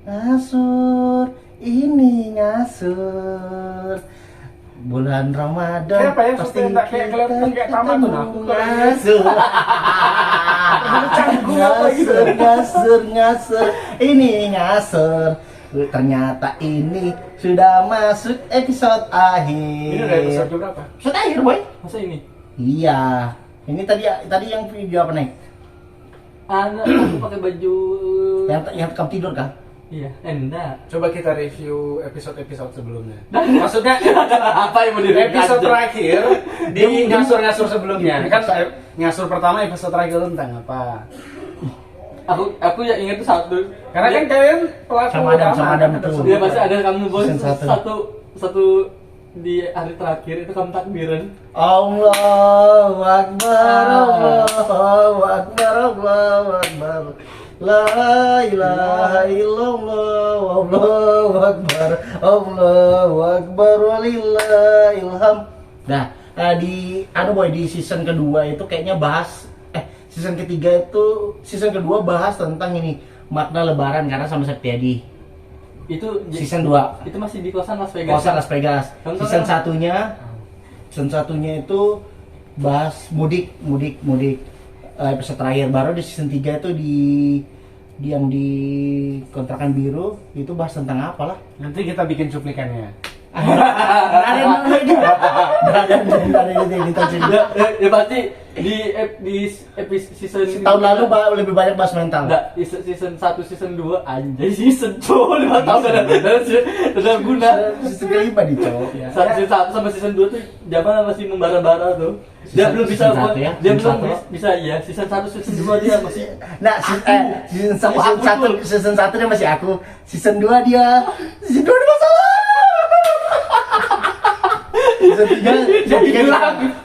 ngasur, ini ngasur. Bulan Ramadan Siapa ya? pasti Supaya kayak kelihatan kayak tamat tuh, nah. Aku ngasur. Canggung apa gitu. Ngasur, ini ngasur. Ternyata ini sudah masuk episode akhir. Ini udah episode berapa? Episode akhir, boy. Masa ini? Iya. Ini tadi yang video apa nih? Aku pakai baju. Yang kamu tidur kan? Iya, enggak. Coba kita review episode-episode sebelumnya. Maksudnya Apa yang mau di episode terakhir di ngasur-ngasur sebelumnya. Kan ngasur pertama episode terakhir tentang apa? Aku yang ingat tuh satu. Karena kan kalian pelaku Sama Adam kan? itu. Dia pasti ada kamu bos. Season 1. Satu di hari terakhir itu kamu takbiran. Allahu Akbar, Allahu Akbar, Allahu Akbar. La ilaha illallah, Allahu Akbar, Allahu Akbar, walillahilham. Nah, di season kedua itu kayaknya season kedua bahas tentang ini makna lebaran karena sama Septiadi. Itu Season 2. Itu masih di kosan Las Vegas. Kosan Las Vegas. Kamu Season tahu satunya itu bahas mudik. Episode terakhir baru di season 3 itu yang di kontrakan biru itu bahas tentang apa lah? Nanti kita bikin cuplikannya. Ya pasti di episode season Tahun lalu lebih banyak bahas mental. Enggak, di season 1, season 2 anjay season 2 5 tahun ada guna. Season kelima nih cowok ya. Season 1 sama season 2 tuh zaman masih membara-bara tuh. Dia belum bisa Season 1 ya? dia Season belum 1. bisa ya. Season 1 season 2 dia masih Nah, season 1 dia masih aku. Season 2 dia masalah.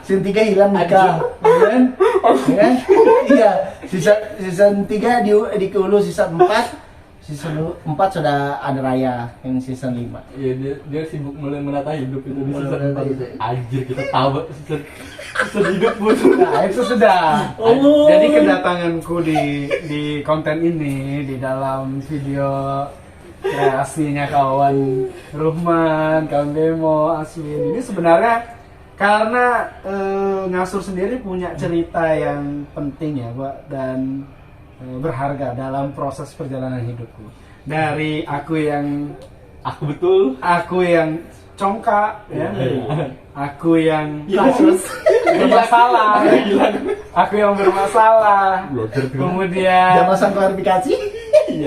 Season 3 hilang nikah. Kan? Iya. Season 3 di Hulu, season 4 sudah ada Raya yang season 5. iya dia sibuk mulai menata hidup itu di Mulai season menata 4. hidup. Anjir kita tahu season hidup pun. Nah, itu sudah. Oh. Jadi kedatanganku di konten ini di dalam video kreasinya kawan Ruhman, kawan Bemo, Aswin. Ini sebenarnya karena Ngasur sendiri punya cerita yang penting ya, Pak, dan berharga dalam proses perjalanan hidupku. Dari aku yang congkak ya. Aku yang bermasalah. Aku yang bermasalah. Kemudian Dia masang klarifikasi.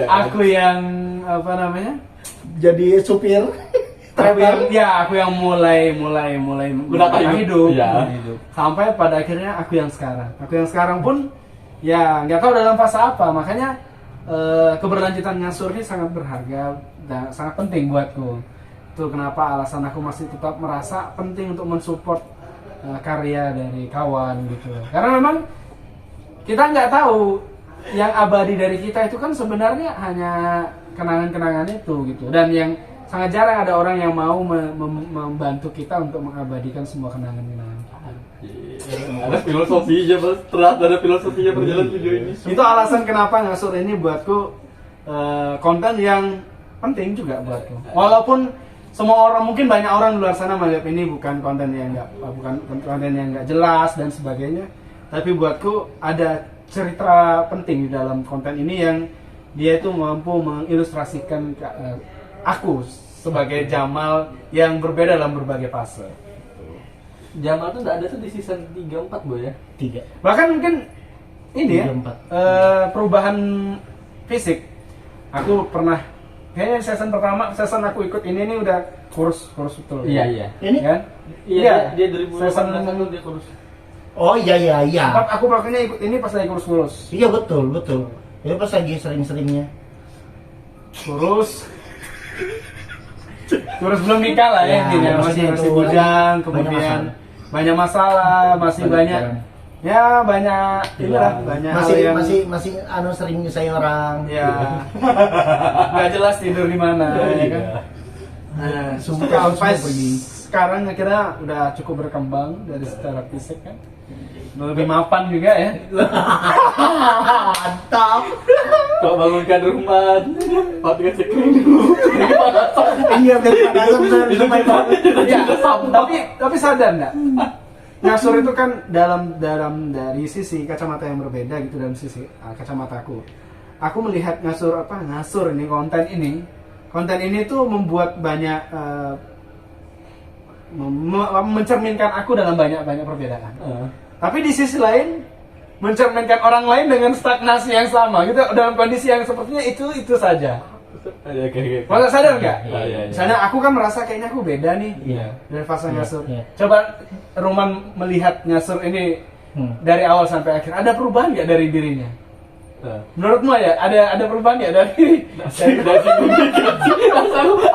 aku yang apa namanya? Jadi supir. Aku yang mulai Menata hidup. Iya. hidup. Sampai pada akhirnya aku yang sekarang. Aku yang sekarang pun ya nggak tahu dalam fase apa. Makanya keberlanjutan Ngasur ini sangat berharga dan sangat penting buatku. Itu kenapa alasan aku masih tetap merasa penting untuk mensupport karya dari kawan gitu. Karena memang kita nggak tahu yang abadi dari kita itu kan sebenarnya hanya kenangan-kenangan itu gitu. Dan yang sangat jarang ada orang yang mau membantu kita untuk mengabadikan semua kenangan-kenangan. Ada filosofinya Mas, ternyata ada filosofinya perjalanan video ini. Itu alasan kenapa Ngasur ini buatku konten yang penting juga buatku. Walaupun semua orang, mungkin banyak orang di luar sana menganggap ini bukan konten yang nggak jelas dan sebagainya. Tapi buatku ada cerita penting di dalam konten ini yang dia itu mampu mengilustrasikan aku sebagai Jamal yang berbeda dalam berbagai fase. Jamal tuh enggak ada tuh di season 3 4 Boy ya. 3. Bahkan mungkin ini 3, 4. perubahan fisik. Aku pernah kayaknya season pertama, season aku ikut ini udah kurus betul. Iya. Ini? Kan? Iya, dia Season 2018 tuh dia kurus. Oh iya. Aku makanya ikut ini pas lagi kurus. Iya betul. Ya pas lagi sering-seringnya. Kurus belum nikah lah ya, Ya, intinya maksudnya masih itu bujang, banyak kemudian banyak masalah, masih banyak ya banyak inilah banyak hal yang masih sering nyusahin orang. ya nggak jelas tidur di mana ya kan. Nah, Sampai sekarang akhirnya udah cukup berkembang dari secara fisik kan. Lebih mapan juga ya. Mantap. Kok bangunkan rumah, pakai screen dulu. Iya benar Itu Ya, tapi sadar nggak? Ngasur itu kan dalam dari sisi kacamata yang berbeda gitu, dalam sisi kacamataku. Aku melihat ngasur ini konten ini tuh membuat banyak mencerminkan aku dalam banyak perbedaan. Tapi di sisi lain mencerminkan orang lain dengan stagnasi yang sama gitu, dalam kondisi yang sepertinya itu saja. Masa sadar nggak? Misalnya aku kan merasa kayaknya aku beda nih dari fase ngasur. Coba Roman melihat ngasur ini dari awal sampai akhir, ada perubahan nggak dari dirinya? Menurutmu ya ada perubahan nggak dari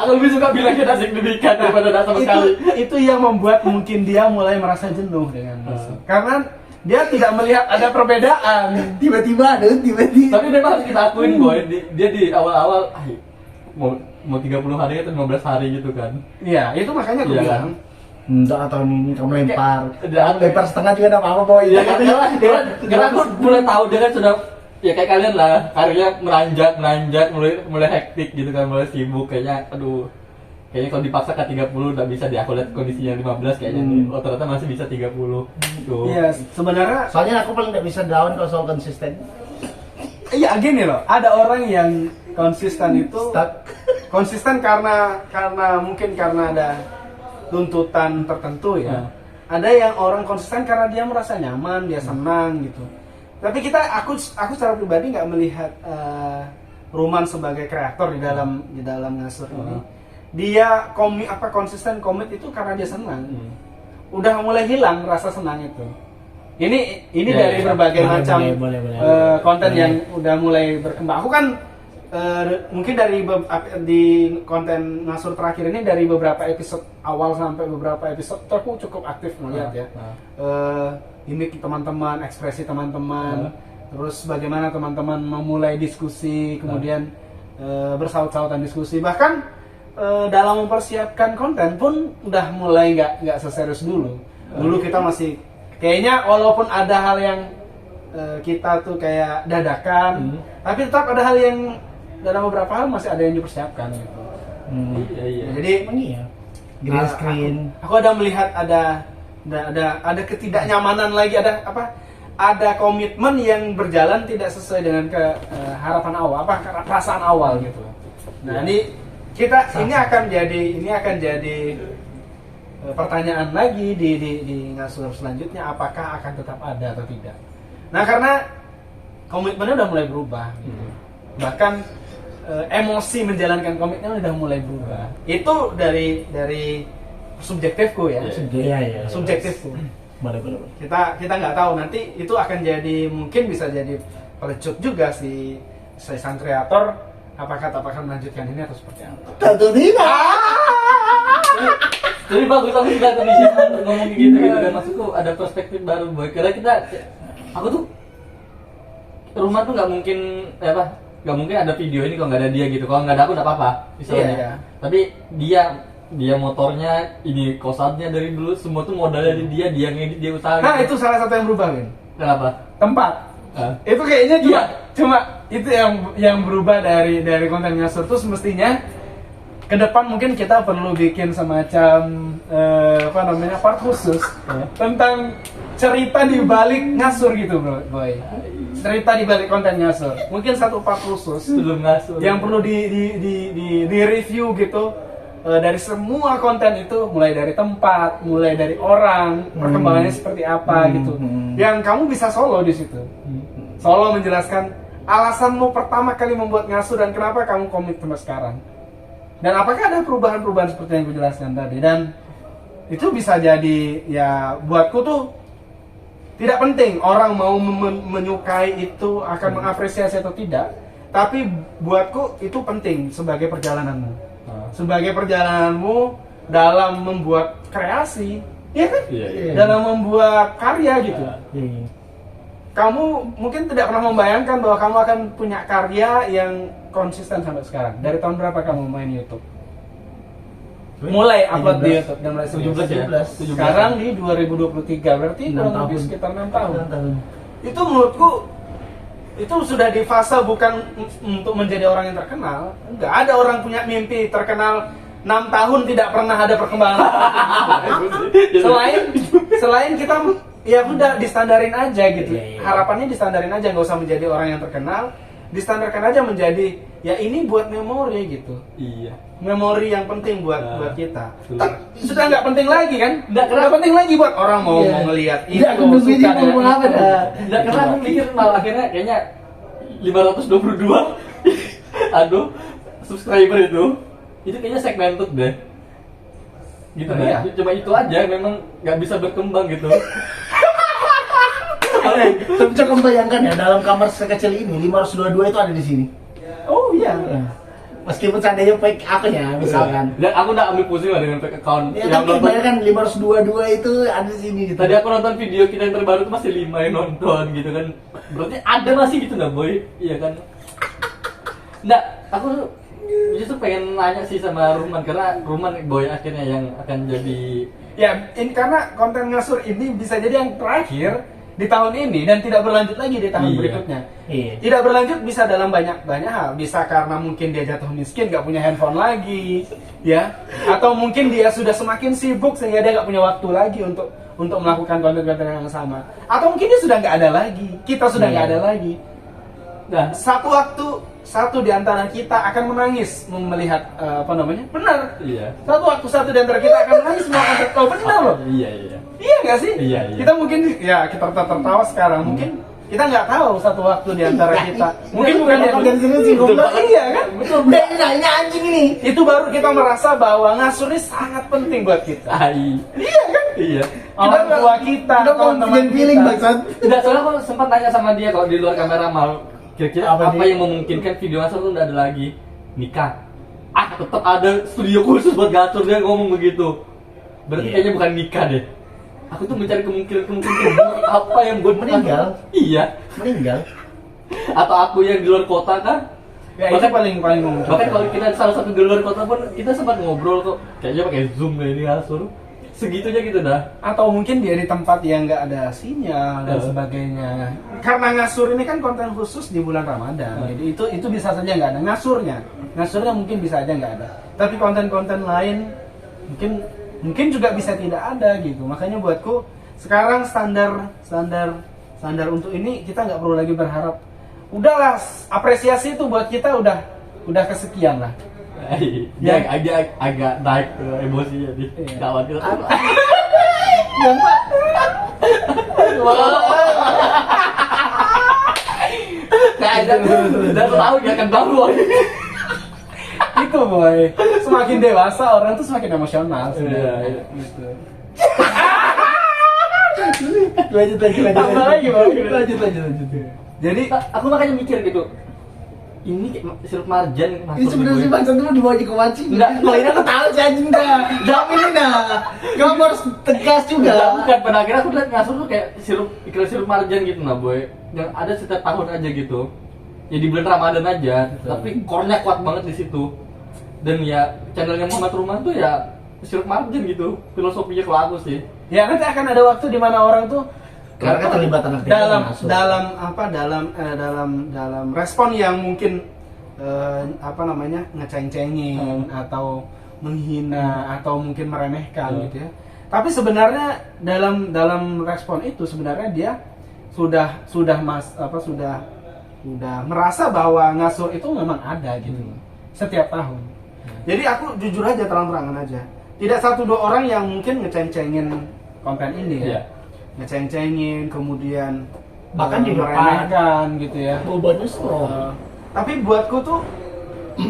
Aku lebih suka bilang kita signifikan daripada tidak sama sekali. Itu yang membuat mungkin dia mulai merasa jenuh dengan ngasur, karena dia tidak melihat ada perbedaan. Tiba-tiba. Tapi memang harus kita akuin boy, dia di awal-awal mau 30 hari atau 15 hari gitu kan. Iya, itu makanya aku Iya, bilang. Enggak, tahun ini kamu lempar. Kayak- Lempar setengah juga enggak apa-apa, boy. Iya, karena aku mulai tahu dia kan sudah ya kayak kalian lah, karirnya meranjak, mulai hektik gitu kan, mulai sibuk kayaknya. Aduh, kayaknya kalau dipaksa ke 30 udah bisa, di aku lihat kondisinya 15 kayaknya nih. Oh, ternyata masih bisa 30. Tuh. Iya, sebenarnya Soalnya aku paling enggak bisa down kalau soal konsisten. iya gini loh, ada orang yang konsisten itu Stuck. konsisten karena mungkin karena ada tuntutan tertentu ya. Ada yang orang konsisten karena dia merasa nyaman, dia senang gitu. Tapi aku secara pribadi nggak melihat Ruman sebagai kreator di dalam ngasur ini. Dia konsisten komit itu karena dia senang. Udah mulai hilang rasa senang itu. Ini Ya, dari ya. berbagai Boleh, macam boleh. konten Boleh. yang udah mulai berkembang. Aku kan mungkin di konten ngasur terakhir ini dari beberapa episode awal sampai beberapa episode itu aku cukup aktif melihat ya. Gimik teman-teman, ekspresi teman-teman, terus bagaimana teman-teman memulai diskusi, kemudian bersaut-sautan diskusi, bahkan dalam mempersiapkan konten pun udah mulai nggak seserius dulu. Dulu kita masih kayaknya walaupun ada hal yang kita tuh kayak dadakan, tapi tetap ada hal yang dalam beberapa hal masih ada yang dipersiapkan gitu. Iya. Jadi Emang iya. Green screen. Aku ada melihat ada ketidaknyamanan lagi, ada komitmen yang berjalan tidak sesuai dengan harapan awal, perasaan awal gitu. Nah, ini akan jadi pertanyaan lagi di ngasur selanjutnya, apakah akan tetap ada atau tidak. Nah, karena komitmennya udah mulai berubah gitu. Bahkan emosi menjalankan komitmen udah mulai berubah. Itu dari subjektifku ya. Iya. Subjektifku. Boleh. Kita nggak tahu, nanti itu akan mungkin bisa jadi pelecut juga si sang kreator, apakah melanjutkan ini atau seperti apa. Tentu tidak. Jadi bagus aku juga kebiasaan ngomong gitu kan, maksudku ada perspektif baru boy. Karena aku tuh Rumah tuh nggak mungkin ada video ini kalau nggak ada dia gitu. Kalau nggak ada aku nggak apa-apa misalnya. Iya. Tapi dia motornya, ini kosannya dari dulu semua tuh modalnya di dia ngedit, dia usaha. Nah, gitu. itu salah satu yang berubah, Win. Kenapa? Tempat. Itu kayaknya cuma itu yang berubah dari konten ngasur tuh. Semestinya ke depan mungkin kita perlu bikin semacam part khusus tentang cerita di balik ngasur gitu, boy. Cerita di balik konten ngasur. Mungkin satu part khusus Sebelum ngasur. yang perlu di review gitu, dari semua konten itu, mulai dari tempat, mulai dari orang, perkembangannya seperti apa gitu. Yang kamu bisa solo di situ. Solo menjelaskan alasanmu pertama kali membuat ngasur dan kenapa kamu komit sampai sekarang. Dan apakah ada perubahan-perubahan seperti yang gue jelaskan tadi. Dan itu bisa jadi, ya buatku tuh tidak penting orang mau menyukai itu, akan mengapresiasi atau tidak. Tapi buatku itu penting sebagai perjalananmu. Sebagai perjalananmu dalam membuat kreasi, ya kan? Iya. Dalam membuat karya gitu. Iya. Kamu mungkin tidak pernah membayangkan bahwa kamu akan punya karya yang konsisten sampai sekarang. Dari tahun berapa kamu main YouTube? mulai upload di 17. YouTube dan mulai 17 ya? 17. Sekarang di 2023 berarti 6 kurang lebih tahun. sekitar 6 tahun. 6 tahun. Itu menurutku itu sudah di fase bukan untuk menjadi orang yang terkenal. Enggak ada orang punya mimpi terkenal 6 tahun tidak pernah ada perkembangan. selain kita ya udah distandarin aja gitu. Iya, iya. Harapannya distandarin aja, nggak usah menjadi orang yang terkenal. Distandarkan aja menjadi ya ini buat memori gitu. Iya. Memori yang penting buat Nah, buat kita. betul. Sudah nggak penting lagi kan? Nggak penting lagi buat orang mau Iya. mau ngelihat itu. Iya, aku nungguin dia suka mau ngomong apa dah. Nggak, karena aku mikir malah akhirnya kayaknya 522 aduh subscriber itu kayaknya segmented deh gitu Oh, deh. iya? Cuma itu aja memang nggak bisa berkembang gitu. Tapi coba bayangkan ya, dalam kamar sekecil ini 522 itu ada di sini. Oh iya. Ya. Meskipun seandainya fake akunnya misalkan. Dan aku udah ambil pusing lah dengan fake account Ya, yang tapi nonton. bayangkan 522 itu ada di sini gitu. Tadi aku nonton video kita yang terbaru tuh masih 5 yang nonton gitu kan. Berarti ada masih gitu nah boy. Iya kan. Nah, aku justru pengen nanya sih sama Ruman karena Ruman boy akhirnya yang akan jadi Ya, ini karena konten ngasur ini bisa jadi yang terakhir di tahun ini dan tidak berlanjut lagi di tahun Iya. berikutnya. Iya. Tidak berlanjut bisa dalam banyak hal. Bisa karena mungkin dia jatuh miskin, nggak punya handphone lagi, ya. Atau mungkin dia sudah semakin sibuk sehingga dia nggak punya waktu lagi untuk melakukan konten-konten yang sama. Atau mungkin dia sudah nggak ada lagi. Kita sudah nggak Iya. ada lagi. nah Satu waktu satu di antara kita akan menangis melihat benar. iya. Satu waktu satu di antara kita akan menangis melihat konten. Oh benar loh. Iya. Iya nggak sih? Iya. Kita mungkin ya kita tertawa sekarang, mungkin kita nggak tahu satu waktu di antara kita. Mungkin bukan yang yang serius sih, Betul goblok. banget. Iya kan? Betul, ini anjing ini. Itu baru kita merasa bahwa ngasur ini sangat penting buat kita. Iya kan? Iya. Orang tua kita, Kita mau teman-teman bikin feeling kita. bangsat. Enggak, soalnya aku sempat tanya sama dia kalau di luar kamera mal kira-kira Apa apa dia? yang memungkinkan video ngasur tuh udah ada lagi nikah. Tetap ada studio khusus buat ngasur, dia ngomong begitu. Berarti Iya. kayaknya bukan nikah deh. Aku tuh mencari kemungkinan apa yang buat Meninggal. Iya. Meninggal. Atau aku yang di luar kota kan? Ya itu paling mungkin. Bahkan kalau kita salah satu di luar kota pun kita sempat ngobrol kok. Kayaknya pakai Zoom deh ini ngasur. Segitunya gitu dah. Atau mungkin dia di tempat yang nggak ada sinyal dan Eh. sebagainya. Karena ngasur ini kan konten khusus di bulan Ramadan. Jadi itu bisa saja nggak ada ngasurnya mungkin bisa aja nggak ada. Tapi konten-konten lain mungkin juga bisa tidak ada gitu. Makanya buatku sekarang standar untuk ini kita nggak perlu lagi berharap. Udahlah, apresiasi itu buat kita udah kesekian lah. Dia agak naik tuh emosinya di Iya. kawan kita. Dan tahu dia akan tahu. Itu boy, semakin dewasa orang tuh semakin emosional sebenarnya. Iya. Gitu. Lanjut. Tambah lagi, Bang. Lanjut. Jadi Aku makanya mikir gitu. Ini kayak sirup marjan Ini sebenarnya sih bangsat itu dibawa aja ke mancing. Enggak. Kalau ini aku tahu sih anjing dah. Jawab ini dah. Kamu harus tegas juga. Bukan, pada akhirnya aku lihat ngasur tuh kayak iklan sirup marjan gitu nah boy. Yang ada setiap tahun aja gitu. Ya di bulan Ramadan aja, tapi core-nya kuat banget di situ. Dan ya channelnya Muhammad Ruman tuh ya sirup marjan gitu. Filosofinya kalau aku sih. ya nanti akan ada waktu di mana orang tuh Karena keterlibatan aktif dalam respon yang mungkin ngeceng-cengin atau menghina atau mungkin meremehkan gitu ya. Tapi sebenarnya dalam respon itu sebenarnya dia sudah merasa bahwa ngasur itu memang ada gitu setiap tahun. Jadi aku jujur aja terang-terangan aja. Tidak satu dua orang yang mungkin ngeceng-cengin konten ini ya. Iya. Ngeceng-cengin kemudian Bahkan di depan. meremehkan gitu ya. Bebannya strong. Tapi buatku tuh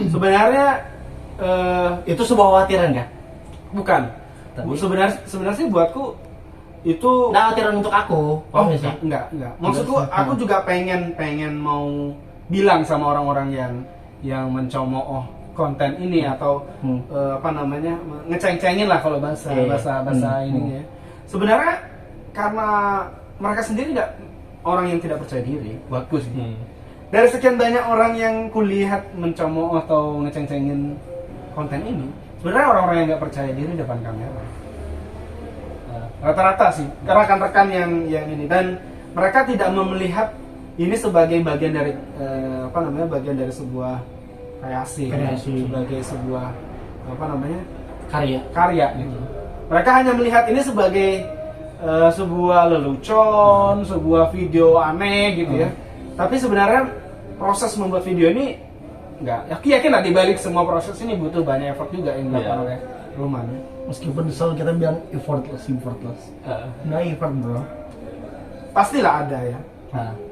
sebenarnya Itu sebuah khawatiran kan? bukan. Tapi- Sebenarnya sih buatku itu Nah, khawatiran untuk aku. oh Paham nggak sih? enggak. Maksudku Enggak sih. aku juga pengen mau bilang sama orang-orang yang mencemooh konten ini atau ngeceng-cengin lah kalau bahasa ini ya. Sebenarnya karena mereka sendiri orang yang tidak percaya diri buatku sih. Dari sekian banyak orang yang kulihat mencemooh atau ngeceng-cengin konten ini, sebenarnya orang-orang yang nggak percaya diri depan kamera. Rata-rata sih rekan-rekan yang ini, dan mereka tidak melihat ini sebagai bagian dari bagian dari sebuah kreasi. Sebagai sebuah karya gitu. Mereka hanya melihat ini sebagai sebuah lelucon, sebuah video aneh gitu ya. Tapi sebenarnya proses membuat video ini enggak. Yakin lah di balik semua proses ini butuh banyak effort juga yang dilakukan oleh Ruman. Meskipun selalu kita bilang effortless. Nah, effort bro. Pastilah ada ya.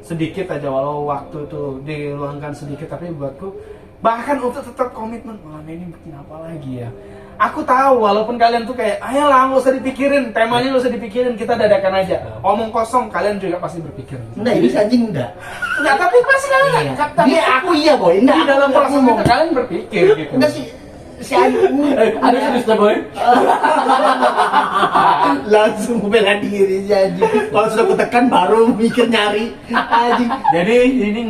Sedikit aja, walau waktu itu diluangkan sedikit, tapi buatku bahkan untuk tetap komitmen, mana ini bikin apa lagi ya. Aku tahu walaupun kalian tuh kayak, ayolah nggak usah dipikirin, temanya nggak usah dipikirin, kita dadakan aja. Omong kosong, kalian juga pasti berpikir. Enggak, ini anjing enggak. Enggak, tapi pasti kalian enggak. Dia aku iya boy, enggak. Di dalam proses ngomong. itu kalian berpikir gitu. Enggak sih. Si anjing Ada serius boy. langsung bela diri si anjing. Kalau sudah kutekan baru mikir nyari anjing. Jadi ini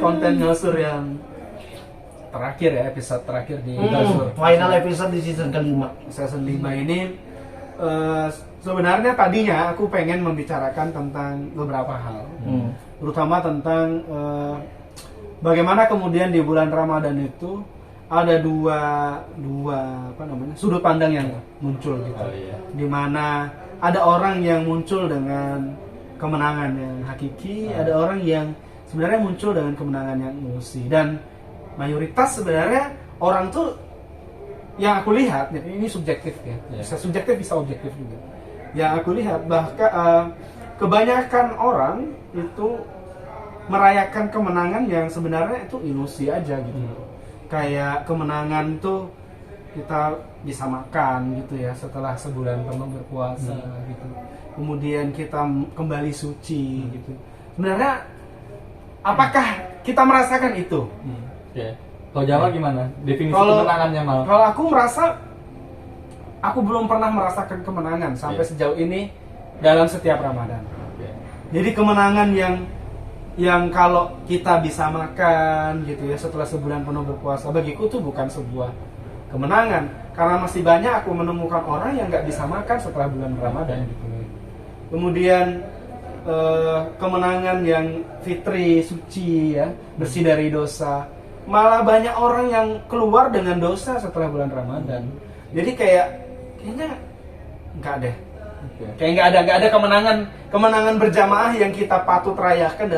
konten nyosur yang terakhir ya, episode terakhir di Nyosur. Final episode di season kelima. Season 5 ini sebenarnya tadinya aku pengen membicarakan tentang beberapa hal. Terutama tentang bagaimana kemudian di bulan Ramadan itu ada dua sudut pandang yang muncul gitu. Dimana ada orang yang muncul dengan kemenangan yang hakiki, ada orang yang sebenarnya muncul dengan kemenangan yang ilusi, dan mayoritas sebenarnya orang tuh yang aku lihat, ini subjektif ya, bisa subjektif bisa objektif juga. Yang aku lihat bahkan kebanyakan orang itu merayakan kemenangan yang sebenarnya itu ilusi aja gitu. Kayak kemenangan tuh kita bisa makan gitu ya setelah sebulan penuh berpuasa gitu. Kemudian kita kembali suci gitu. Sebenarnya apakah kita merasakan itu? Kalau Jamal gimana? Definisi kemenangannya Mal? Kalau aku merasa aku belum pernah merasakan kemenangan sampai sejauh ini dalam setiap Ramadan. Jadi kemenangan yang kalau kita bisa makan gitu ya setelah sebulan penuh berpuasa, bagiku tuh bukan sebuah kemenangan, karena masih banyak aku menemukan orang yang nggak bisa makan setelah bulan Ramadan gitu. Kemudian kemenangan yang fitri, suci ya, bersih dari dosa, malah banyak orang yang keluar dengan dosa setelah bulan Ramadan. Jadi kayaknya nggak deh. Kayak nggak ada kemenangan berjamaah yang kita patut rayakan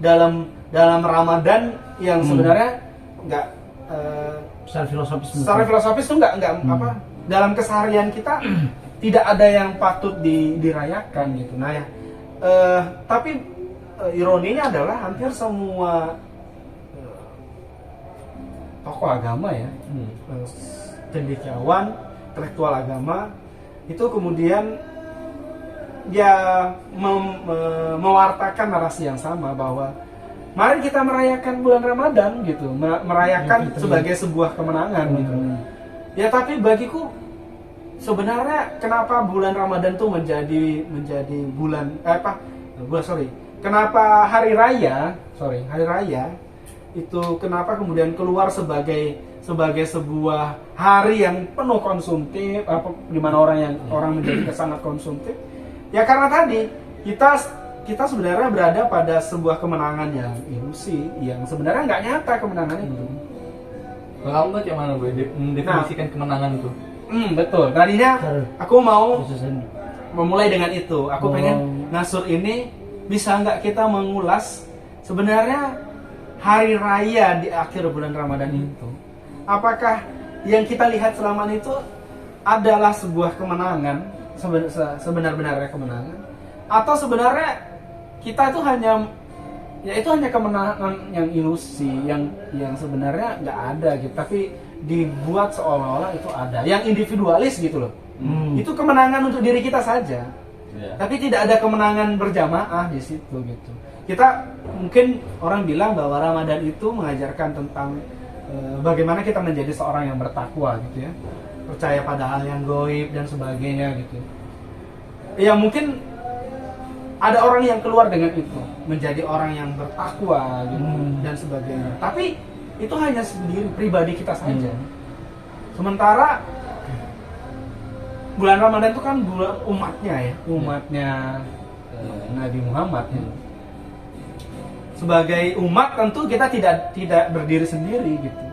dalam Ramadan yang sebenarnya nggak secara filosofis tuh nggak dalam keseharian kita tidak ada yang patut dirayakan gitu. Nah ya, tapi ironinya adalah hampir semua tokoh agama ya, cendekiawan, intelektual agama itu kemudian dia mewartakan narasi yang sama bahwa mari kita merayakan bulan Ramadan gitu, merayakan sebagai sebuah kemenangan gitu. Ya tapi bagiku sebenarnya kenapa bulan Ramadan tuh menjadi kenapa hari raya itu kenapa kemudian keluar sebagai sebuah hari yang penuh konsumtif, di mana orang menjadi sangat konsumtif. Ya karena tadi kita sebenarnya berada pada sebuah kemenangan yang ilusi, yang sebenarnya nggak nyata kemenangan itu. Kalau kamu gimana gue mendefinisikan kemenangan itu? Betul. Tadinya aku mau memulai dengan itu. Aku pengen Nyosur ini bisa nggak kita mengulas sebenarnya hari raya di akhir bulan Ramadan itu, apakah yang kita lihat selama itu adalah sebuah kemenangan, sebenar-benarnya kemenangan, atau sebenarnya kita itu hanya kemenangan yang ilusi, yang sebenarnya nggak ada gitu, tapi dibuat seolah-olah itu ada, yang individualis gitu loh. Itu kemenangan untuk diri kita saja, tapi tidak ada kemenangan berjamaah di situ gitu. Kita mungkin orang bilang bahwa Ramadan itu mengajarkan tentang bagaimana kita menjadi seorang yang bertakwa gitu ya, percaya pada hal yang gaib dan sebagainya gitu. Ya mungkin ada orang yang keluar dengan itu, menjadi orang yang bertakwa gitu, dan sebagainya. Tapi itu hanya sendiri pribadi kita saja. Sementara bulan Ramadan itu kan bulan umatnya ya, umatnya Nabi Muhammad ya. Sebagai umat tentu kita tidak berdiri sendiri gitu.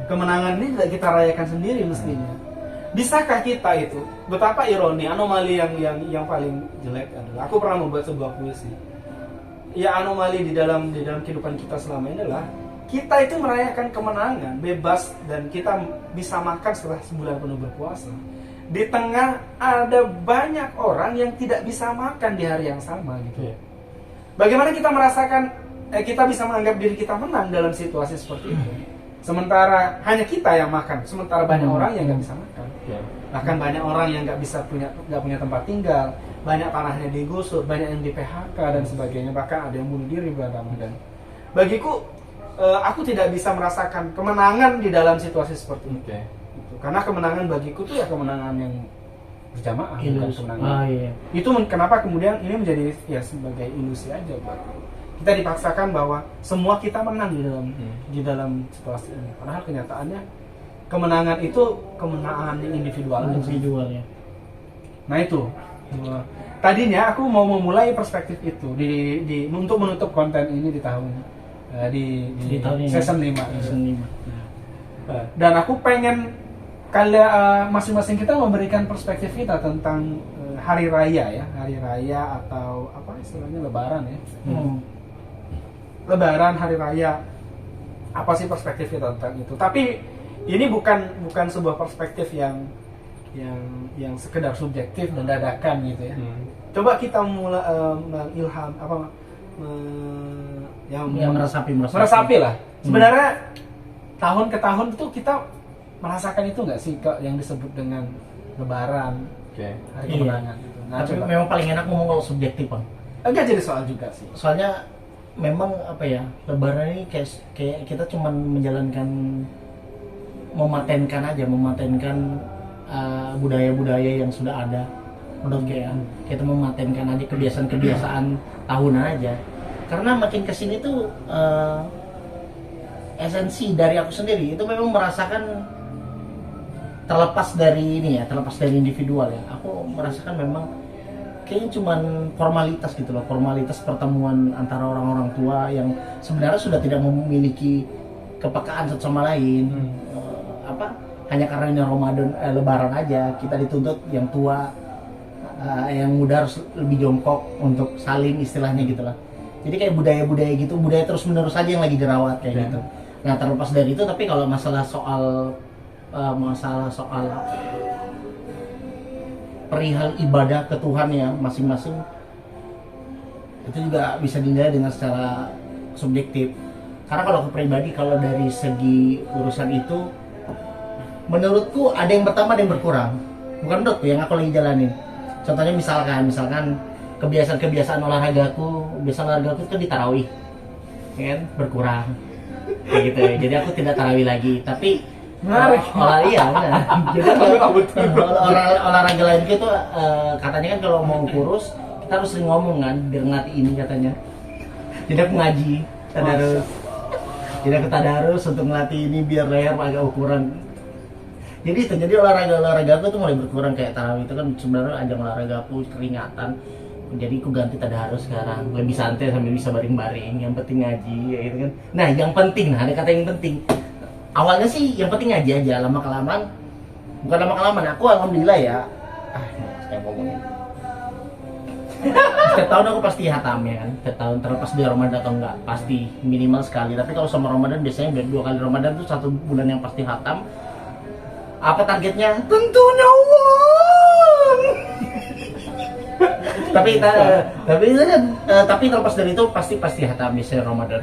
Kemenangan ini tidak kita rayakan sendiri mestinya. Bisakah kita itu? Betapa ironi, anomali yang paling jelek adalah aku pernah membuat sebuah puisi. Ya, anomali di dalam kehidupan kita selama ini adalah kita itu merayakan kemenangan bebas dan kita bisa makan setelah sebulan penuh berpuasa. Di tengah ada banyak orang yang tidak bisa makan di hari yang sama gitu. Bagaimana kita merasakan kita bisa menganggap diri kita menang dalam situasi seperti itu? Sementara hanya kita yang makan, sementara banyak orang yang nggak bisa makan. Bahkan banyak orang yang nggak punya tempat tinggal, banyak tanahnya digusur, banyak yang di PHK dan sebagainya, bahkan ada yang bunuh diri bulan Ramadan. Bagiku, aku tidak bisa merasakan kemenangan di dalam situasi seperti itu. Gitu. Karena kemenangan bagiku tuh ya kemenangan yang berjamaah, bukan kemenangan. Itu kenapa kemudian ini menjadi ya sebagai ilusi aja buatku. Kita dipaksakan bahwa semua kita menang di dalam situasi ini. Padahal kenyataannya kemenangan itu kemenangan individual ya. Nah itu. Tadinya aku mau memulai perspektif itu untuk menutup konten ini di tahun di tahun season 5. Dan aku pengen kalian masing-masing kita memberikan perspektif kita tentang hari raya atau apa istilahnya lebaran ya. Lebaran, hari raya, apa sih perspektif kita tentang itu? Tapi ini bukan sebuah perspektif yang sekedar subjektif dan dadakan gitu ya. Coba kita mulai mengilham meresapi lah. Sebenarnya tahun ke tahun itu kita merasakan itu nggak sih kok yang disebut dengan lebaran, hari kemenangan gitu. Nah, tapi memang paling enak ngomong kalau subjektif, Bang. Enggak jadi soal juga sih. Soalnya memang apa ya, lebaran ini kayak kita cuman menjalankan, mematenkan budaya-budaya yang sudah ada. Menurut kayak kita mematenkan aja kebiasaan-kebiasaan tahunan aja. Karena makin kesini tuh esensi dari aku sendiri itu memang merasakan terlepas dari individual ya. Aku merasakan memang kayaknya cuman formalitas gitu loh, formalitas pertemuan antara orang-orang tua yang sebenarnya sudah tidak memiliki kepekaan satu sama lain. Hanya karena ini Ramadan, lebaran aja kita dituntut yang tua, yang muda harus lebih jongkok untuk saling istilahnya gitu lah. Jadi kayak budaya-budaya gitu, budaya terus menerus aja yang lagi dirawat kayak gitu. Nah, terlepas dari itu, tapi kalau masalah soal perihal ibadah ke Tuhan ya masing-masing, itu juga bisa dinilai dengan secara subjektif. Karena kalau aku pribadi, kalau dari segi urusan itu, menurutku ada yang bertambah, ada yang berkurang. Bukan menurutku, yang aku lagi jalanin. Contohnya misalkan kebiasaan olahragaku kan di tarawih, ya kan, berkurang kayak gitu ya. Jadi aku tidak tarawih lagi, tapi jadi olahraga lain itu katanya kan kalau mau kurus kita harus sering ngomong kan, biar ngelatih ini katanya. Jadi aku ngaji tadarus untuk ngelatih ini biar leher agak ukuran. Jadi olahraga aku tuh mulai berkurang. Kayak tarawih itu kan sebenarnya ajang olahraga aku keringatan. Jadi aku ganti tadarus sekarang, lebih santai sambil bisa baring-baring. Yang penting ngaji ya gitu kan. Nah, yang penting, ada kata yang penting. Awalnya sih yang penting ngaji aja, lama-kelamaan aku alhamdulillah ya. Saya ngomongin. Setiap tahun aku pasti hatam ya kan. Setiap tahun terlepas di Ramadan atau enggak, pasti minimal sekali. Tapi kalau sama Ramadan biasanya 2 kali Ramadan tuh 1 bulan yang pasti hatam. Apa targetnya? Tentunya uang. tapi terlepas dari itu pasti hatam biasanya Ramadan.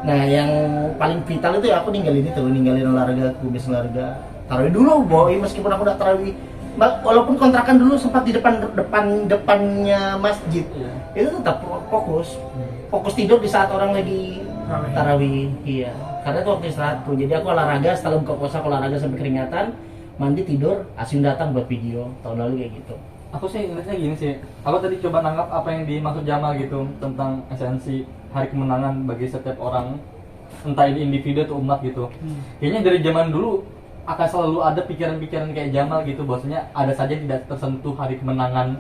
Nah, yang paling vital itu ya aku ninggalin olahraga aku, biasa olahraga. Tarawih dulu, boy, meskipun aku udah tarawih. Walaupun kontrakan dulu sempat di depannya masjid. Itu tetap fokus tidur di saat orang lagi tarawih. Iya. Karena itu waktu istirahatku. Jadi aku olahraga, setelah buka puasa aku olahraga sampai keringatan, mandi tidur, Asim datang buat video. Tahun lalu kayak gitu. Aku sih ingatnya gini sih, aku tadi coba nanggap apa yang dimaksud Jamal gitu tentang esensi hari kemenangan bagi setiap orang, entah ini individu atau umat gitu. Kayaknya dari zaman dulu akan selalu ada pikiran-pikiran kayak Jamal gitu, bahwasanya ada saja tidak tersentuh hari kemenangan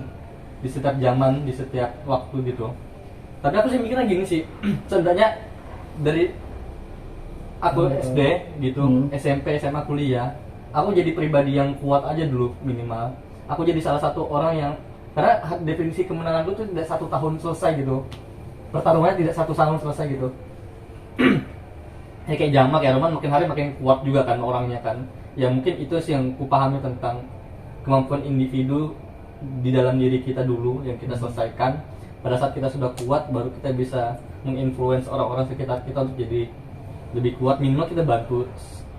di setiap zaman, di setiap waktu gitu. Tapi aku sih mikirnya gini sih, sebenarnya dari aku SD gitu, SMP, SMA, kuliah, aku jadi pribadi yang kuat aja dulu minimal. Aku jadi salah satu orang yang, karena definisi kemenangan itu tidak 1 tahun selesai gitu, pertarungannya tidak 1 tahun selesai gitu. Ya kayak Jamal, kayak Roman makin hari makin kuat juga kan orangnya kan. Ya mungkin itu sih yang kupahami tentang kemampuan individu di dalam diri kita dulu yang kita selesaikan. Pada saat kita sudah kuat, baru kita bisa menginfluence orang-orang sekitar kita untuk jadi lebih kuat. Minimal kita bantu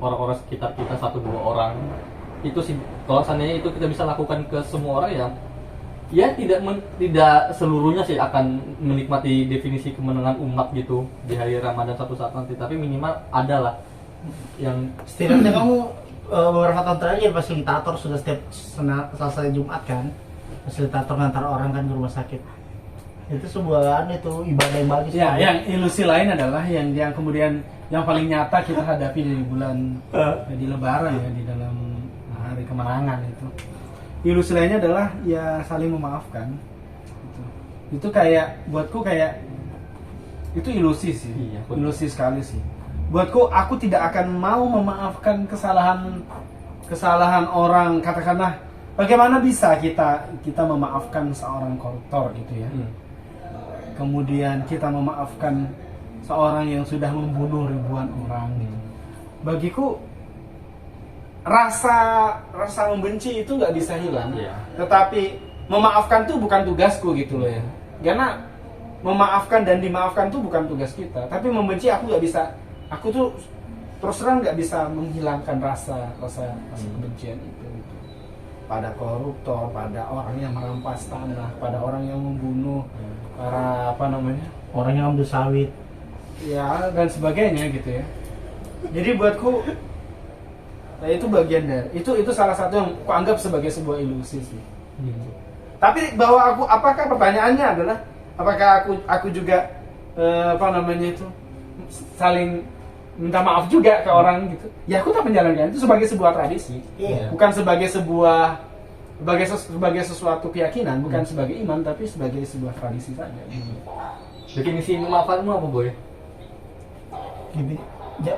orang-orang sekitar kita 1-2 orang. Itu sih, kalau seandainya itu kita bisa lakukan ke semua orang, ya tidak seluruhnya sih akan menikmati definisi kemenangan umat gitu di hari Ramadan satu saat nanti, tapi minimal adalah yang setidaknya kamu beberapa tahun terakhir jadi fasilitator, sudah setiap Selasa Jumat kan, fasilitator ngantar orang kan ke rumah sakit. Itu sebuah itu ibadah yang bagus. Ya, yang ilusi lain adalah yang kemudian yang paling nyata kita hadapi di bulan di Lebaran ya, di dalam hari kemenangan itu. Ilusi lainnya adalah ya saling memaafkan. Itu kayak buatku kayak itu ilusi sih. Iya, ilusi sekali sih. Buatku, aku tidak akan mau memaafkan kesalahan orang. Katakanlah, bagaimana bisa kita memaafkan seorang koruptor gitu ya. Kemudian kita memaafkan seorang yang sudah membunuh ribuan orang gitu. Bagiku rasa membenci itu nggak bisa hilang, tetapi memaafkan tuh bukan tugasku gitu loh ya. Karena memaafkan dan dimaafkan tuh bukan tugas kita, tapi membenci aku nggak bisa. Aku tuh terus terang nggak bisa menghilangkan rasa kebencian itu pada koruptor, pada orang yang merampas tanah, pada orang yang membunuh, para orang yang ambil sawit, ya dan sebagainya gitu ya. Jadi buatku, nah itu bagian dari itu salah satu yang aku anggap sebagai sebuah ilusi sih. Tapi bahwa apakah pertanyaannya adalah apakah aku juga saling minta maaf juga ke orang gitu. Ya aku tak menjalankan itu sebagai sebuah tradisi, bukan sebagai sesuatu keyakinan, bukan sebagai iman, tapi sebagai sebuah tradisi saja. definisi memaafkanmu apa, Boy?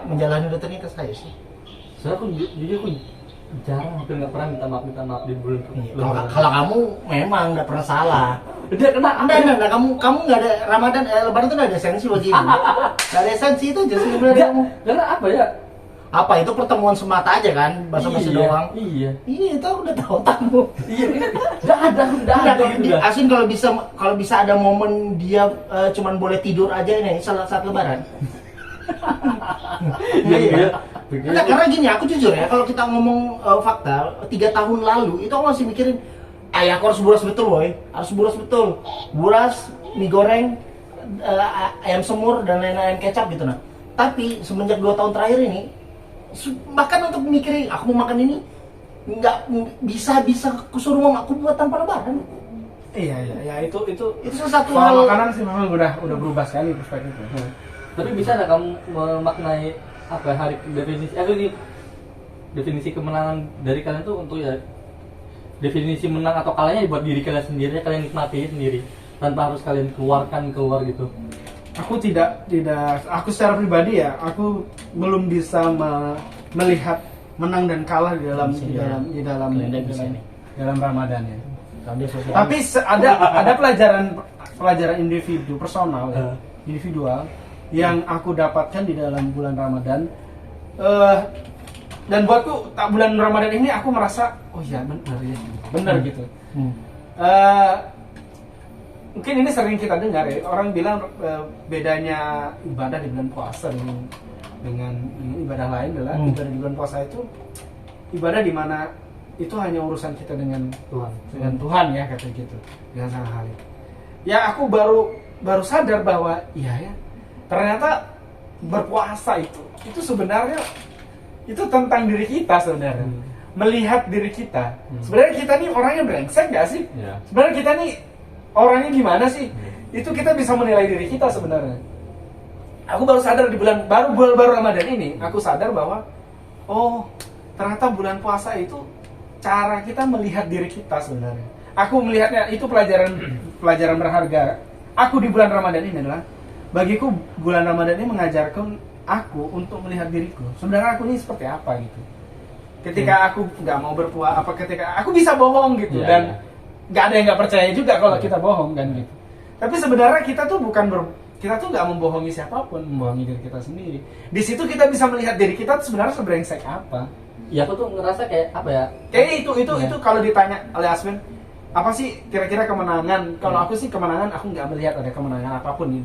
menjalani rutinitas saya sih. Soalnya aku jujur aku jarang, hampir nggak pernah minta maaf di bulan Kalau kamu memang nggak pernah salah. Dia kena Enggak, kamu nggak ada Ramadan, Lebaran itu nggak ada esensi bagi ibu. Nggak ada esensi itu aja sebenarnya kamu. Karena apa ya? Apa itu pertemuan semata aja kan, basa-basi doang. Iya. Iya, itu aku udah tahu tamu. Iya, udah ada gitu dah. Asin kalau bisa ada momen dia cuman boleh tidur aja ini saat Lebaran. Iya. Enggak, karena gini, aku jujur ya, kalau kita ngomong fakta, 3 tahun lalu itu aku masih mikirin, aku harus buras betul, boy. Harus buras betul. Buras, mie goreng, ayam semur dan lain-lain, kecap gitu nah. Tapi semenjak 2 tahun terakhir ini, bahkan untuk mikirin aku mau makan ini nggak bisa kusuruh mamaku buat tanpa Lebaran. Iya, itu salah satu soal hal. makanan sih memang udah berubah sekali perspektifnya. Tapi bisa nggak kamu memaknai apa hari definisi kemenangan dari kalian tuh untuk ya definisi menang atau kalahnya buat diri kalian sendiri, kalian nikmati sendiri tanpa harus kalian keluar gitu. Aku tidak aku secara pribadi ya, aku belum bisa melihat menang dan kalah di dalam Ramadan ya. Tapi ada pelajaran individu personal ya, individual yang aku dapatkan di dalam bulan Ramadan, dan buatku bulan Ramadan ini aku merasa oh ya benar gitu. Mungkin ini sering kita dengar ya, orang bilang bedanya ibadah di bulan puasa dengan ibadah lain adalah ibadah di bulan puasa itu ibadah di mana itu hanya urusan kita dengan Tuhan ya, kata gitu, dengan Sang Halik. Ya aku baru sadar bahwa iya ya, ternyata berpuasa itu sebenarnya itu tentang diri kita sebenarnya. Melihat diri kita. Sebenarnya kita nih orangnya brengsek nggak sih? Yeah. Sebenarnya kita nih orangnya gimana sih? Itu kita bisa menilai diri kita sebenarnya. Aku baru sadar di bulan baru Ramadan ini, aku sadar bahwa oh, ternyata bulan puasa itu cara kita melihat diri kita sebenarnya. Aku melihatnya itu pelajaran berharga. Aku di bulan Ramadan ini adalah, bagiku bulan Ramadan ini mengajarkan aku untuk melihat diriku. Sebenarnya aku ini seperti apa gitu. Ketika aku nggak mau berpuasa, ketika aku bisa bohong gitu, dan nggak ada yang nggak percaya juga kalau kita bohong kan gitu. Tapi sebenarnya kita tuh kita tuh nggak membohongi siapapun, membohongi diri kita sendiri. Di situ kita bisa melihat diri kita sebenarnya sebrengsek apa. Ya aku tuh ngerasa kayak apa ya? Kayak itu kalau ditanya oleh Aswin, apa sih kira-kira kemenangan? Kalau aku sih kemenangan, aku nggak melihat ada kemenangan apapun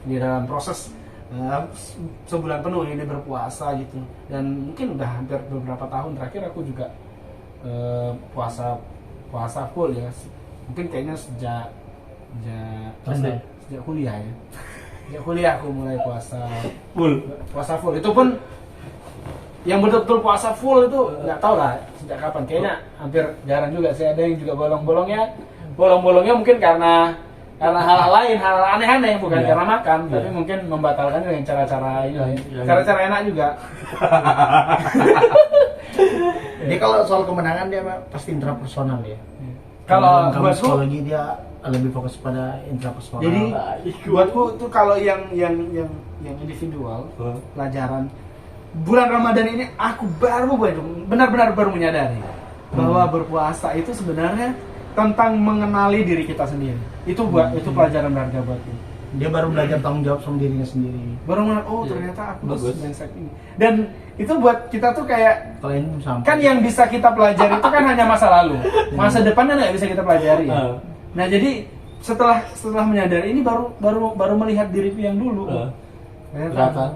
di dalam proses sebulan penuh ini berpuasa gitu. Dan mungkin udah hampir beberapa tahun terakhir aku juga puasa full ya. Mungkin kayaknya sejak kuliah ya. Sejak kuliah aku mulai puasa full. Itu pun yang betul-betul puasa full itu nggak tahu lah sejak kapan. Kayaknya hampir jarang juga sih, ada yang juga bolong-bolongnya mungkin karena hal-hal lain, hal aneh-aneh, bukan karena makan, tapi mungkin membatalkan dengan cara-cara cara-cara enak juga. Jadi kalau soal kemenangan dia pasti intrapersonal ya. Kalau kamu buatku, psikologi dia lebih fokus pada intrapersonal. jadi buatku itu kalau yang individual pelajaran bulan Ramadan ini aku benar-benar baru menyadari bahwa berpuasa itu sebenarnya tentang mengenali diri kita sendiri. Itu pelajaran berharga buatku. Dia baru belajar tanggung jawab sama dirinya sendiri. Baru ternyata aku brengsek ini. Dan itu buat kita tuh kayak, Kalau ini sampai kan yang bisa kita pelajari itu kan hanya masa lalu. Masa depan kan nggak bisa kita pelajari. Nah jadi setelah menyadari ini baru melihat diriku yang dulu. Ternyata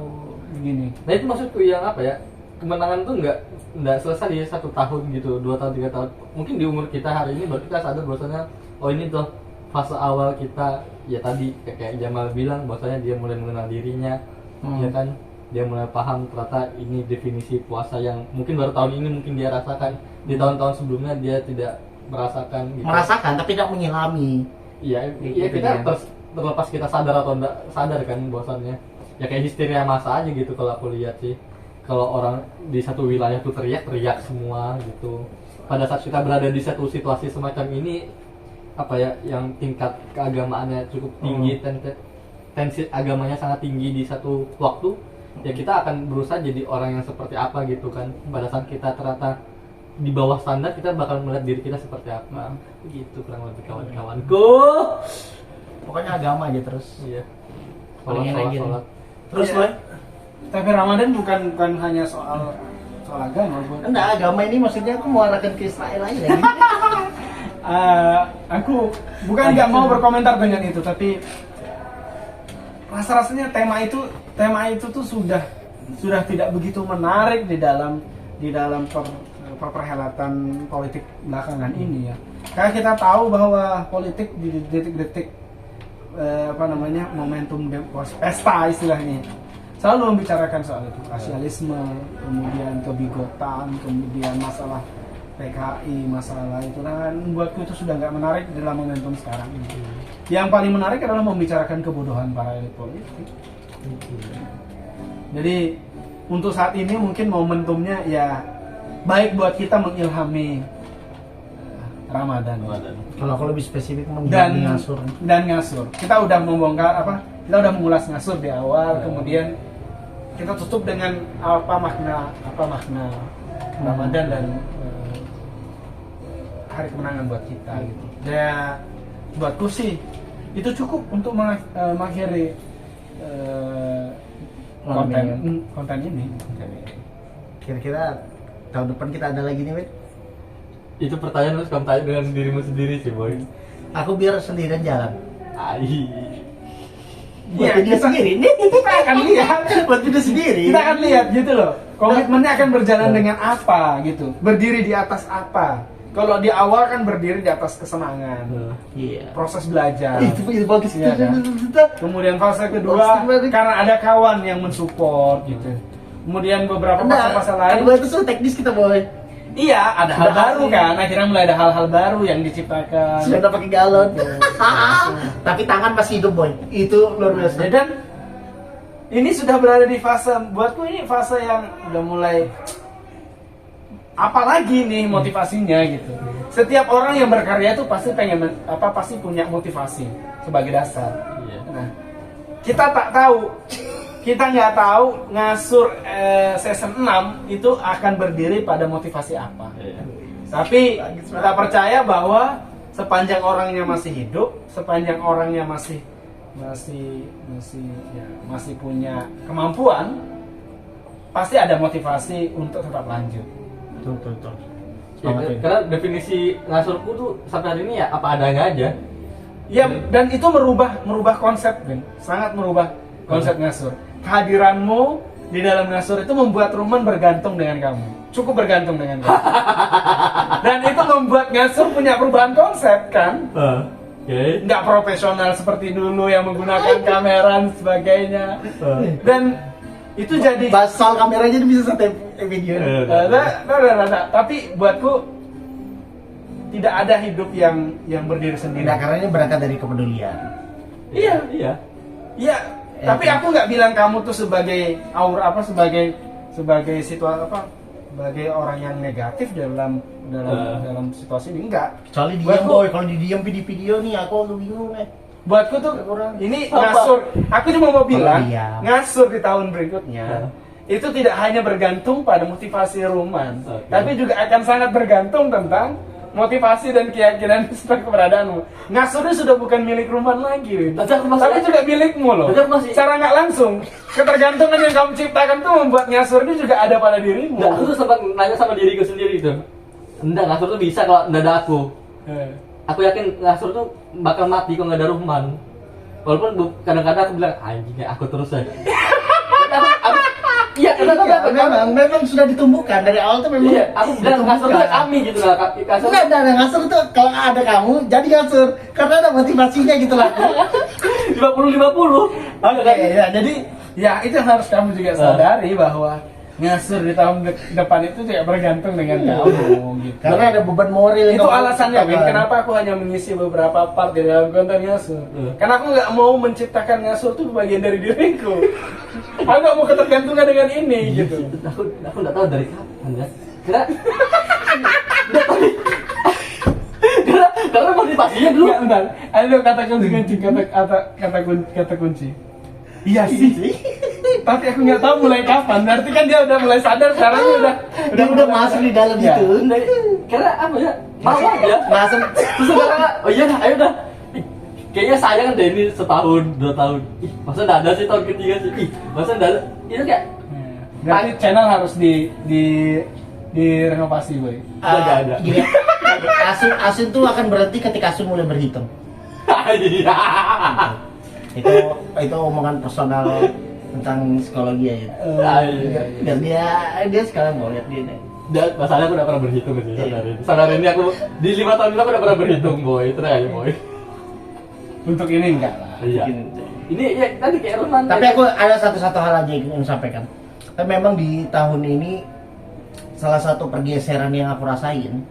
begini. Nah itu maksudku yang apa ya, kemenangan tuh nggak selesai di 1 tahun gitu, 2 tahun, 3 tahun. Mungkin di umur kita hari ini baru kita sadar bahwasanya oh ini tuh fase awal kita, ya tadi kayak Jamal bilang bahwasanya dia mulai mengenal dirinya, ya kan, dia mulai paham ternyata ini definisi puasa yang mungkin baru tahun ini mungkin dia rasakan. Di tahun-tahun sebelumnya dia tidak merasakan gitu. merasakan tapi tidak mengalami. Iya, Gitu kita kan. terlepas kita sadar atau enggak sadar kan bahwasannya ya kayak histeria massa aja gitu kalau aku lihat sih. Kalau orang di satu wilayah tuh teriak semua gitu. Pada saat kita berada di satu situasi semacam ini, apa ya, yang tingkat keagamaannya cukup tinggi, tensi agamanya sangat tinggi di satu waktu, ya kita akan berusaha jadi orang yang seperti apa gitu kan. Pada saat kita ternyata di bawah standar, kita bakal melihat diri kita seperti apa. Begitu kurang lebih kawan-kawanku. Pokoknya agama aja terus. Iya. Paling enak gitu. Sholat. Terus Ya. boy, Tapi Ramadan bukan hanya soal agama, buat. enggak, agama ini maksudnya aku mau arahkan ke Israel aja lagi. Aku bukan nggak mau berkomentar dengan itu, tapi rasa-rasanya tema itu tuh sudah tidak begitu menarik di dalam perhelatan politik belakangan ini ya. Karena kita tahu bahwa politik di detik-detik momentum pesta istilahnya selalu membicarakan soal itu, rasialisme, kemudian kebigotan, kemudian masalah PKI, masalah itu, kan buatku itu sudah nggak menarik dalam momentum sekarang ini. Yang paling menarik adalah membicarakan kebodohan para elit politik. Jadi untuk saat ini mungkin momentumnya ya baik buat kita mengilhami Ramadan. Kalau aku lebih spesifik Dan ngasur. ngasur. Kita udah membongkar kita udah mengulas ngasur di awal, kemudian kita tutup dengan apa makna Ramadan dan hari kemenangan buat kita gitu. Ya buatku sih itu cukup untuk mengakhiri konten ini. Kira-kira tahun depan kita ada lagi nih, Wid? Itu pertanyaan harus kamu tanya dengan dirimu sendiri sih, boy. Aku biar sendirian jalan. Iya, dia sendiri. Kita akan lihat. Buat dia sendiri. Kita akan lihat gitu loh. Komitmennya akan berjalan dengan apa gitu. Berdiri di atas apa. Kalau di awal kan berdiri di atas kesenangan. Iya. Proses belajar. Itu bagus. Iya, kan? Kemudian fase kedua karena ada kawan yang mensupport gitu. Kemudian beberapa fase-fase lain. Kedua itu sudah teknis kita, boy. Iya, ada hal Sudah baru asli. kan. Akhirnya mulai ada hal-hal baru yang diciptakan. Sudah ada pakai galon. Tapi tangan masih hidup, boy. Itu luar biasa. Dan ini sudah berada di fase, buatku ini fase yang udah mulai apalagi nih motivasinya gitu. Setiap orang yang berkarya itu pasti pasti punya motivasi sebagai dasar. Iya. Nah, kita nggak tahu ngasur season 6 itu akan berdiri pada motivasi apa. Iya. Tapi kita percaya bahwa sepanjang orangnya masih hidup, sepanjang orangnya masih punya kemampuan, pasti ada motivasi untuk tetap lanjut. Betul. Ya, karena definisi ngasurku tuh sampai hari ini ya apa adanya aja. Ya, dan itu merubah konsep, Ben. Sangat merubah konsep ngasur. Kehadiranmu di dalam ngasur itu membuat Ruman bergantung dengan kamu. Cukup bergantung dengan kamu. Dan itu membuat ngasur punya perubahan konsep, kan? Oke. Nggak profesional seperti dulu yang menggunakan kamera dan sebagainya. Dan itu jadi Bahas soal kameranya itu bisa satu video. nah, tapi buatku tidak ada hidup yang berdiri sendiri. Nah, karena ini berangkat dari kepedulian. Iya. Iya, tapi Ya, aku nggak bilang kamu tuh sebagai sebagai situasi sebagai orang yang negatif dalam situasi ini, enggak. Kecuali diam Buatku- boy, kalau diam video nih aku agak bingung Buatku tuh Kurang. ini Apa? ngasur. Aku cuma mau bilang diam. ngasur di tahun berikutnya itu tidak hanya bergantung pada motivasi Ruman, Oke. tapi juga akan sangat bergantung tentang motivasi dan keyakinan sebagai keberadaanmu. Ngasurnya sudah bukan milik Ruman lagi, Win. Tapi aku masih- Tapi juga milikmu loh. Tapi aku masih- Secara nggak langsung, ketergantungan yang kamu ciptakan tuh membuat ngasur ini juga ada pada dirimu. Enggak, aku tuh sempat nanya sama diriku sendiri gitu. Enggak, ngasur tuh bisa kalau nggak ada aku. Aku yakin ngasur tuh bakal mati kalau nggak ada Ruhman. Walaupun kadang-kadang aku bilang anjing ya aku terus aja. Iya, memang sudah ditumbuhkan dari awal tuh memang. Iya, aku bilang ngasur tuh kami gitu lah. Ngasur Enggak ada ngasur tuh kalau ada kamu jadi ngasur karena ada motivasinya gitu lah. 50-50. Ada kan? Ya, jadi ya itu yang harus kamu juga sadari bahwa ngasur di tahun depan itu juga bergantung dengan kamu gitu. Karena ada beban moral yang Itu kamu alasannya, Win, ciptakan. kenapa aku hanya mengisi beberapa part di dalam konten ngasur. Karena aku nggak mau menciptakan ngasur itu bagian dari diriku. Aku nggak mau ketergantungan dengan ini gitu. Aku nggak tahu dari kapan ya. Karena motivasinya dulu. Enggak, bentar. Ada kata kunci, kata kunci. Iya sih. Tapi aku nggak tahu mulai kapan. Berarti kan dia udah mulai sadar sekarang Dia udah masuk di dalam Ya. itu. Karena apa ya? Mau aja. Masuk. Terus sekarang, oh iya, ayo dah. Kayaknya saya kan dari ini setahun, 2 tahun. Ih, masa nggak ada sih tahun ketiga sih? Ih, masa nggak ada? Itu kayak Berarti channel harus direnovasi, boy. nggak ada. Gini, asun tuh akan berhenti ketika asun mulai berhitung. Iya. Itu omongan personal tentang psikologi ya. Biar dia sekarang mau lihat dia nih. Dan masalahnya aku udah pernah berhitung sih sadar ini aku di 5 tahun ini aku udah pernah berhitung boy, tenang aja boy. Untuk ini enggak lah. Iya. Ini ya tadi kayak Roman. Tapi aku ada satu hal aja yang ingin sampaikan. Tapi memang di tahun ini salah satu pergeseran yang aku rasain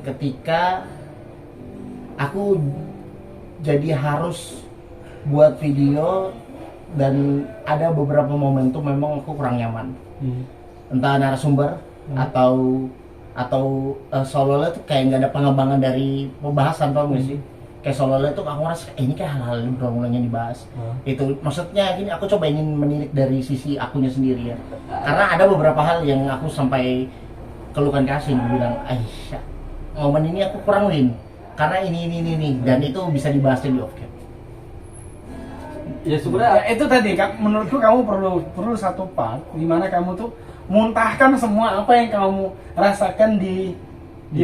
ketika aku jadi harus buat video dan ada beberapa momentum memang aku kurang nyaman. Entah narasumber atau solo tuh kayak nggak ada pengembangan dari pembahasan, paham nggak sih? Kayak solo tuh aku ngerasa ini kayak hal-hal yang berulang-ulang yang dibahas. Itu maksudnya gini, aku coba ingin menilik dari sisi akunya sendiri ya. Karena ada beberapa hal yang aku sampai keluhkan ke Asin, bilang, Aisyah, momen ini aku kurang win karena ini dan itu bisa dibahas di off cam. Ya sebenarnya Ya, itu tadi menurutku kamu perlu satu part di mana kamu tuh muntahkan semua apa yang kamu rasakan di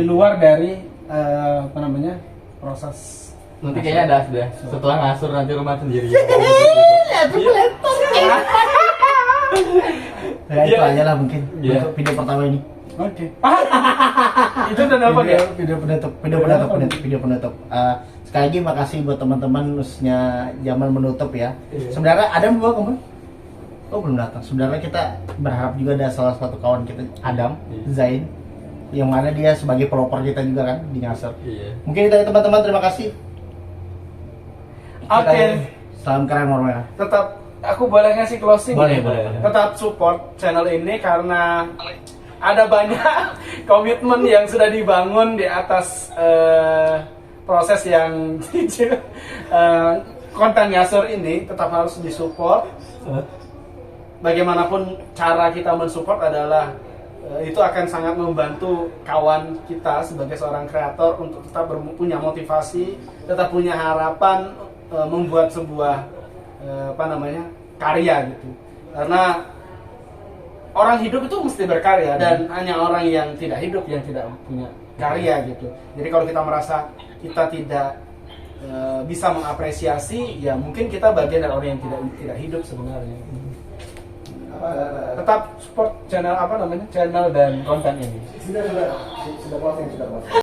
luar dari proses. nanti kayaknya ada sudah setelah ngasur nanti rumah sendiri. Ya itu aja lah mungkin Iya. untuk video pertama ini. Oke. Itu udah apa ya? Video penutup. Sekali lagi makasih buat teman-teman, khususnya Jamal menutup ya. Iya. Sebenarnya Adam juga kamu? Oh belum datang. Sebenarnya kita berharap juga ada salah satu kawan kita, Adam Iya. Zain, yang mana dia sebagai pelopor kita juga kan di Ngasar. Iya. Mungkin itu ya teman-teman, terima kasih. Oke. Salam keren Mormera. Tetap aku boleh ngasih closing. Boleh, ya? boleh. Tetap support channel ini karena ada banyak komitmen yang sudah dibangun di atas proses yang konten Nyasur ini tetap harus disupport. Bagaimanapun cara kita mensupport adalah itu akan sangat membantu kawan kita sebagai seorang kreator untuk tetap punya motivasi, tetap punya harapan membuat sebuah karya gitu. Karena orang hidup itu mesti berkarya dan hanya orang yang tidak hidup yang tidak punya karya gitu. Jadi kalau kita merasa kita tidak bisa mengapresiasi, ya mungkin kita bagian dari orang yang tidak hidup sebenarnya. Tetap support channel channel dan konten ini. Sudah closing.